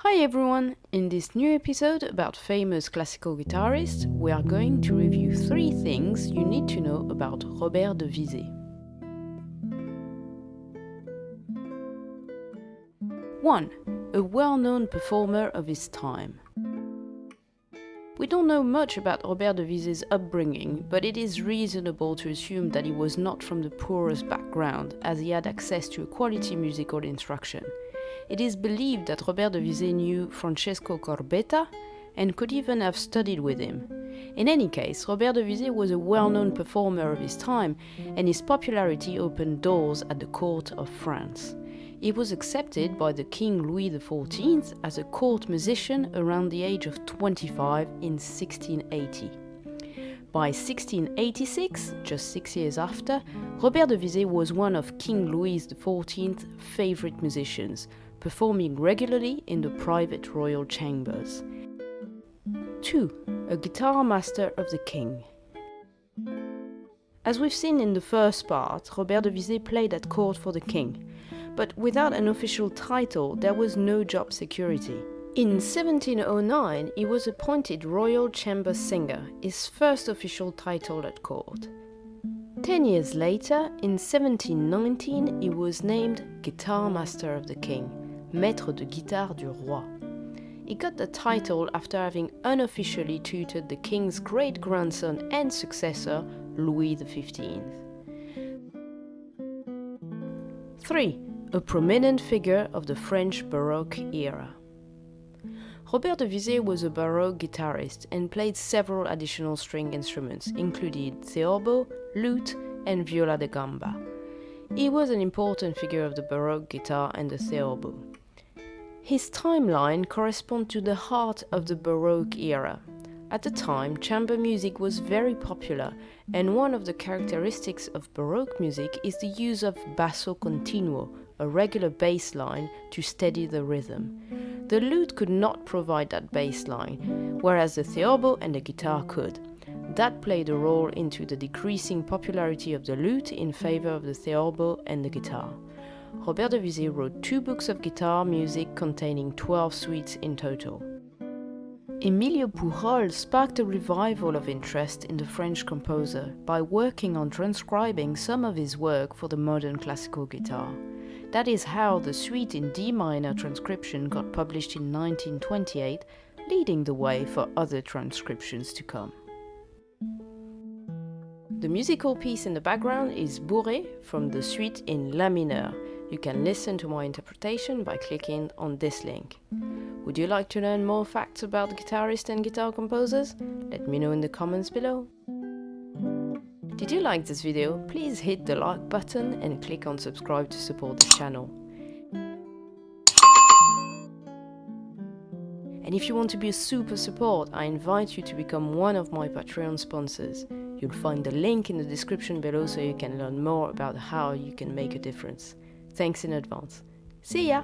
Hi everyone! In this new episode about famous classical guitarists, we are going to review 3 things you need to know about Robert de Visée. 1. A well-known performer of his time. We don't know much about Robert de Visée's upbringing, but it is reasonable to assume that he was not from the poorest background, as he had access to a quality musical instruction. It is believed that Robert de Visée knew Francesco Corbetta and could even have studied with him. In any case, Robert de Visée was a well-known performer of his time, and his popularity opened doors at the court of France. He was accepted by the King Louis XIV as a court musician around the age of 25 in 1680. By 1686, just 6 years after, Robert de Visée was one of King Louis XIV's favorite musicians, performing regularly in the private royal chambers. 2. A guitar master of the king. As we've seen in the first part, Robert de Visée played at court for the king, but without an official title, there was no job security. In 1709, he was appointed Royal Chamber Singer, his first official title at court. 10 years later, in 1719, he was named Guitar Master of the King, Maître de Guitare du Roi. He got the title after having unofficially tutored the king's great-grandson and successor, Louis XV. 3. A prominent figure of the French Baroque era. Robert de Visée was a Baroque guitarist and played several additional string instruments, including theorbo, lute, and viola da gamba. He was an important figure of the Baroque guitar and the theorbo. His timeline corresponds to the heart of the Baroque era. At the time, chamber music was very popular, and one of the characteristics of Baroque music is the use of basso continuo, a regular bass line, to steady the rhythm. The lute could not provide that bass line, whereas the theorbo and the guitar could. That played a role into the decreasing popularity of the lute in favor of the theorbo and the guitar. Robert de Visée wrote 2 books of guitar music containing 12 suites in total. Emilio Pujol sparked a revival of interest in the French composer by working on transcribing some of his work for the modern classical guitar. That is how the suite in D minor transcription got published in 1928, leading the way for other transcriptions to come. The musical piece in the background is Bourrée from the suite in La mineur. You can listen to my interpretation by clicking on this link. Would you like to learn more facts about guitarists and guitar composers? Let me know in the comments below. Did you like this video? Please hit the like button and click on subscribe to support the channel. And if you want to be a super support, I invite you to become one of my Patreon sponsors. You'll find the link in the description below so you can learn more about how you can make a difference. Thanks in advance. See ya!